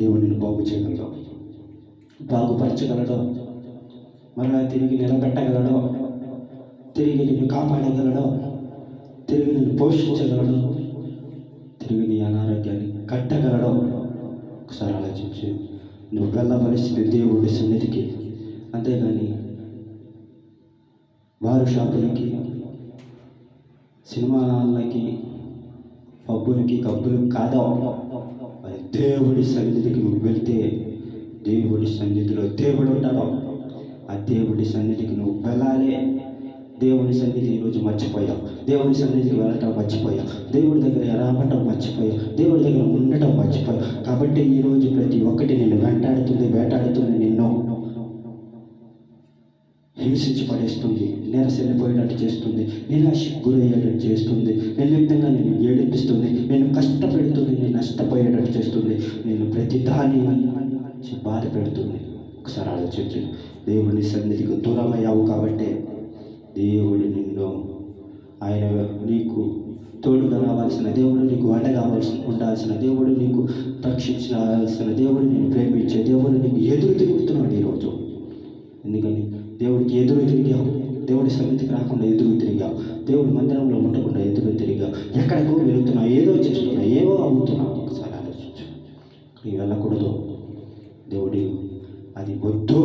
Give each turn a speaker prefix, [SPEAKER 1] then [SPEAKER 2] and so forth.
[SPEAKER 1] దేవుడు నిన్ను బాగు చేయగలడు, బాగుపరచగలడు, మరలా తిరిగి నిలబెట్టగలడు, తిరిగి నిన్ను కాపాడగలడు, తిరిగి నిన్ను పోషించగలడు, తిరిగి నీ అనారోగ్యాన్ని కట్టగలడు. ఒకసారి ఆలోచించి నువ్వు వెళ్ళవలసిన దేవుడి సన్నిధికి, అంతేగాని బారు షాపులకి, సినిమా హాళ్ళకి, పబ్బులకి, కబ్బులకి కాదా. మరి దేవుడి సన్నిధికి నువ్వు వెళ్తే దేవుడి సన్నిధిలో దేవుడు ఉంటాడు. ఆ దేవుడి సన్నిధికి నువ్వు వెళ్ళాలి. దేవుడి సన్నిధి ఈరోజు మర్చిపోయావు, దేవుడి సన్నిధికి వెళ్ళటం మర్చిపోయావు, దేవుడి దగ్గర రావటం మర్చిపోయావు, దేవుడి దగ్గర ఉండటం మర్చిపోయావు. కాబట్టి ఈరోజు ప్రతి ఒక్కటి నిన్ను వెంటాడుతుంది, వేటాడుతుంది, నిన్ను హింసించి పడేస్తుంది, నిరసెళ్ళిపోయేటట్టు చేస్తుంది, నిరాశకు గురయ్యేటట్టు చేస్తుంది, నిర్లిప్తంగా నిన్ను ఏడిపిస్తుంది, నేను కష్టపెడుతుంది, నేను నష్టపోయేటట్టు చేస్తుంది, నేను ప్రతి దాని బాధ పెడుతుంది. ఒకసారి ఆలోచించు. దేవుని సన్నిధికి దూరమయ్యావు కాబట్టి దేవుడు నిన్ను, ఆయన నీకు తోడుగా రావాల్సిన దేవుడు, నీకు అండగా ఉండాల్సిన దేవుడు, నీకు రక్షించాల్సిన దేవుడు, నేను ప్రేమించే దేవుడు నీకు ఎదురు తిరుగుతున్నాడు ఈరోజు. ఎందుకని దేవుడికి ఎదురు తిరిగావు, దేవుడి సన్నిధికి రాకుండా ఎదురు తిరిగావు, దేవుడి మందిరంలో ఉండకుండా ఎదురు తిరిగావు, ఎక్కడికో వెళుతున్నావు, ఏదో చేస్తున్నావు, ఏవో అవుతున్నావు. ఒకసారి ఆలోచించు. నీవు వెళ్ళకూడదు. దేవుడు అది వద్దు